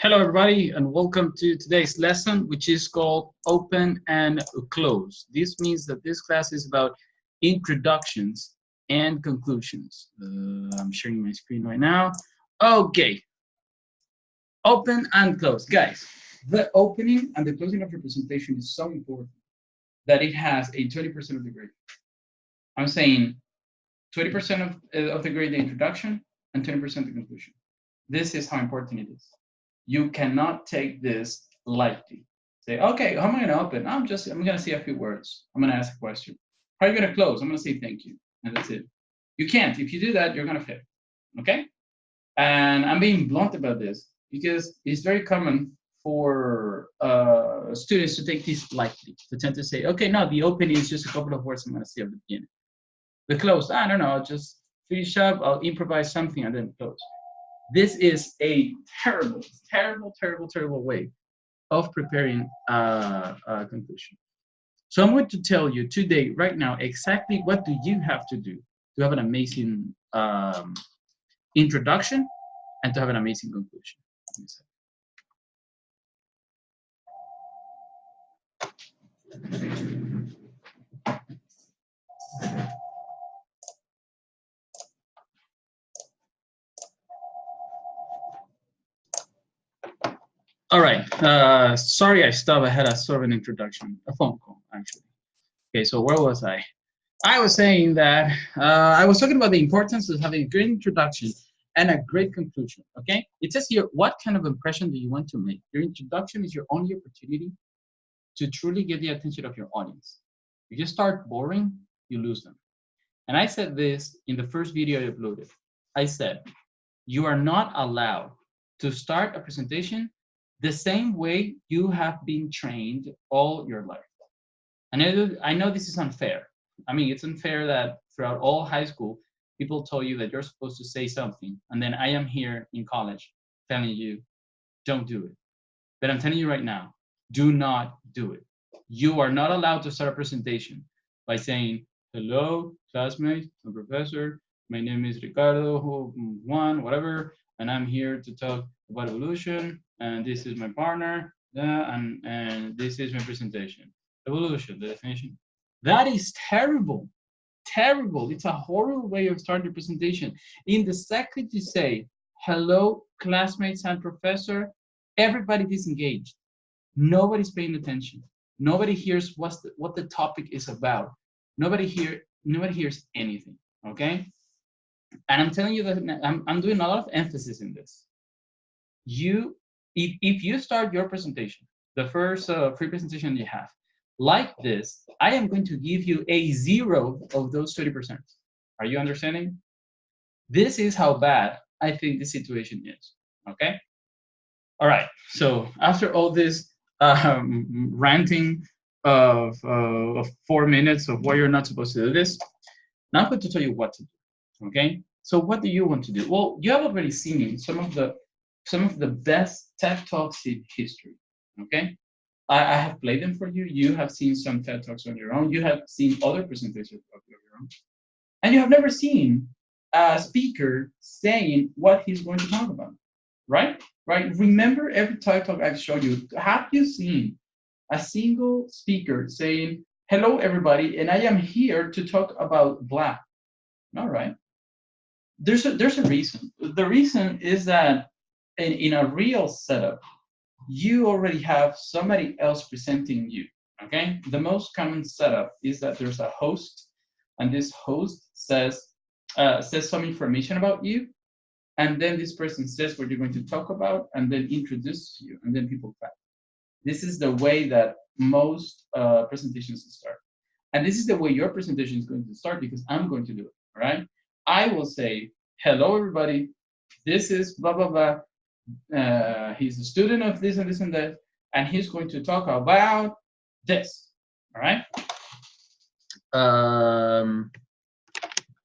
Hello, everybody, and welcome to today's lesson, which is called Open and Close. This means that this class is about introductions and conclusions. I'm sharing my screen right now. Okay, open and close. Guys, the opening and the closing of your presentation is so important that it has a 20% of the grade. I'm saying 20% of the grade, the introduction, and 20% the conclusion. This is how important it is. You cannot take this lightly. Say, okay, how am I going to open? I'm going to say a few words. I'm going to ask a question. How are you going to close? I'm going to say thank you, and that's it. You can't. If you do that, you're going to fail. Okay? And I'm being blunt about this because it's very common for students to take this lightly, to tend to say, okay, no, the opening is just a couple of words I'm going to say at the beginning. The close, I don't know, I'll just finish up, I'll improvise something, and then close. This is a terrible, terrible, terrible, terrible way of preparing a conclusion. So I'm going to tell you today, right now, exactly what do you have to do to have an amazing introduction and to have an amazing conclusion. All right. Sorry, I stopped. I had a sort of an introduction, a phone call, actually. Okay, so where was I? I was saying that I was talking about the importance of having a great introduction and a great conclusion, okay? It says here, what kind of impression do you want to make? Your introduction is your only opportunity to truly get the attention of your audience. If you start boring, you lose them. And I said this in the first video I uploaded. I said, you are not allowed to start a presentation the same way you have been trained all your life. And I know this is unfair. I mean, it's unfair that throughout all high school, people told you that you're supposed to say something, and then I am here in college telling you, don't do it. But I'm telling you right now, do not do it. You are not allowed to start a presentation by saying, hello, classmates, I'm professor, my name is Ricardo, Juan, whatever, and I'm here to talk about evolution, and this is my partner, and this is my presentation. Evolution, the definition. That is terrible, terrible. It's a horrible way of starting a presentation. In the second you say, hello, classmates and professor, everybody disengaged. Nobody's paying attention. Nobody hears what the topic is about. Nobody hears anything, okay? And I'm telling you that I'm doing a lot of emphasis in this. If you start your presentation, the first free presentation you have, like this, I am going to give you a 0 of those 30%. Are you understanding? This is how bad I think the situation is, okay? All right, so after all this ranting of 4 minutes of why you're not supposed to do this, now I'm going to tell you what to do, okay? So what do you want to do? Well, you have already seen some of the best TED Talks in history, okay? I have played them for you. You have seen some TED Talks on your own. You have seen other presentations of your own. And you have never seen a speaker saying what he's going to talk about, right? Right? Remember every TED Talk I've showed you. Have you seen a single speaker saying, hello, everybody, and I am here to talk about blah? All right. There's a reason. The reason is that in a real setup, you already have somebody else presenting you, okay? The most common setup is that there's a host, and this host says some information about you, and then this person says what you're going to talk about, and then introduces you, and then people clap. This is the way that most presentations start. And this is the way your presentation is going to start because I'm going to do it, all right? I will say, hello, everybody. This is blah, blah, blah. He's a student of this and this and that, and he's going to talk about this, all right?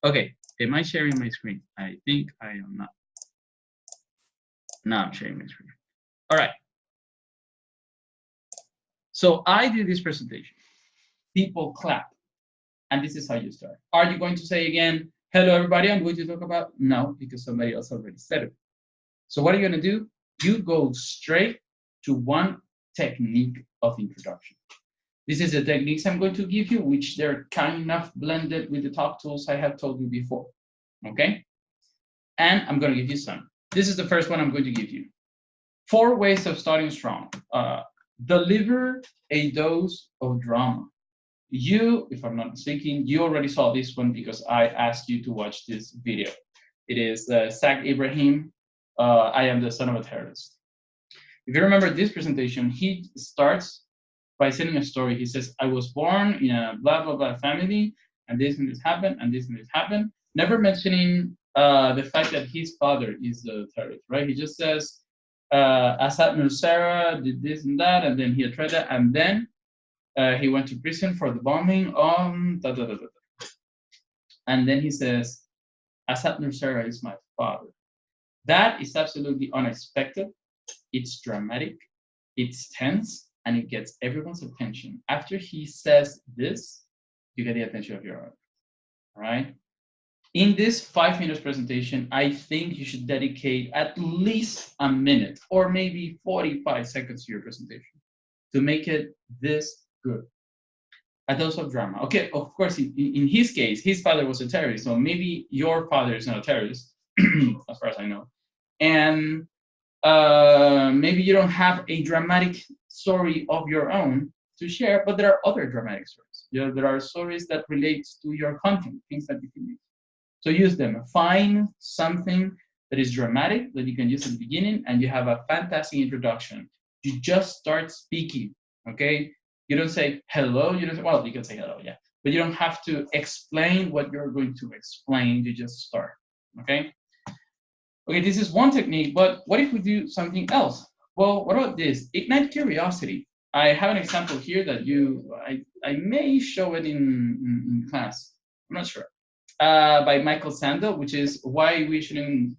Okay, am I sharing my screen? I think I am not. Now I'm sharing my screen. All right. So I do this presentation. People clap, and this is how you start. Are you going to say again, hello, everybody, I'm going to talk about? No, because somebody else already said it. So what are you going to do? you go straight to one technique of introduction. This is the techniques I'm going to give you, which they're kind of blended with the top tools I have told you before, okay? And I'm going to give you some. This is the first one I'm going to give you. 4 ways of starting strong. Deliver a dose of drama. You, if I'm not mistaken, you already saw this one because I asked you to watch this video. It is Zach Ibrahim, I am the son of a terrorist. If you remember this presentation, he starts by telling a story. He says, I was born in a blah, blah, blah family, and this happened, and this happened, never mentioning the fact that his father is a terrorist, right? He just says, Assad Nusra did this and that, and then he tried that, and then he went to prison for the bombing on da, da, da, da. And then he says, Assad Nusra is my father. That is absolutely unexpected. It's dramatic, it's tense, and it gets everyone's attention. After he says this, you get the attention of your audience, all right? In this 5 minutes presentation, I think you should dedicate at least a minute or maybe 45 seconds to your presentation to make it this good. A dose of drama. Okay, of course, in his case, his father was a terrorist, so maybe your father is not a terrorist, as far as I know. And maybe you don't have a dramatic story of your own to share, but there are other dramatic stories. You know, there are stories that relate to your content, things that you can use. So use them. Find something that is dramatic that you can use at the beginning, and you have a fantastic introduction. You just start speaking, okay? You don't say hello. You don't say, well, you can say hello, yeah, but you don't have to explain what you're going to explain. You just start, okay? Okay, this is one technique, but what if we do something else? Well, what about this? Ignite curiosity. I have an example here that I may show it in class. I'm not sure. By Michael Sandel, which is why we shouldn't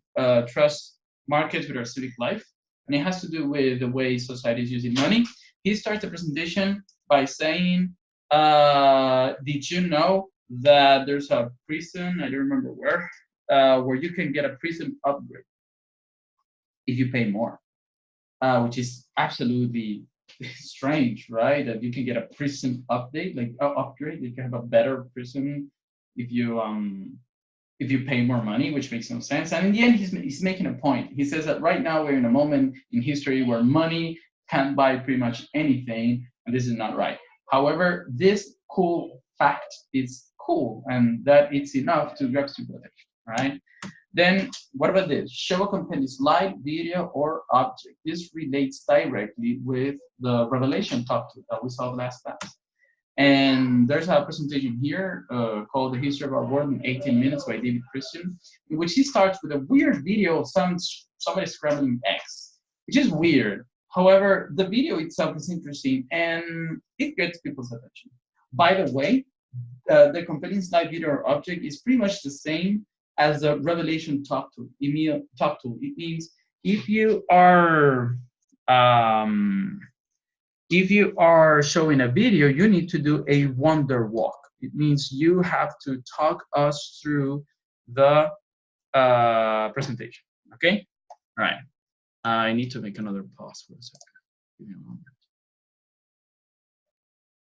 trust markets with our civic life. And it has to do with the way society is using money. He starts the presentation by saying, did you know that there's a prison, I don't remember where you can get a prison upgrade if you pay more, which is absolutely strange, right? That you can get a prison update, like upgrade, you can have a better prison if you pay more money, which makes no sense. And in the end, he's making a point. He says that right now we're in a moment in history where money can't buy pretty much anything, and this is not right. However, this cool fact is cool, and that it's enough to grab people attention, right? Then what about this? Show a compelling slide, video, or object. This relates directly with the Revelation talk that we saw last class. And there's a presentation here called The History of Our World in 18 Minutes by David Christian, in which he starts with a weird video of somebody scrambling eggs, which is weird. However, the video itself is interesting and it gets people's attention. By the way, the compelling slide, video, or object is pretty much the same as the Revelation talk tool. It means if you are showing a video, you need to do a wonder walk. It means you have to talk us through the presentation, okay? All right, I need to make another pause for a second. Give me a moment.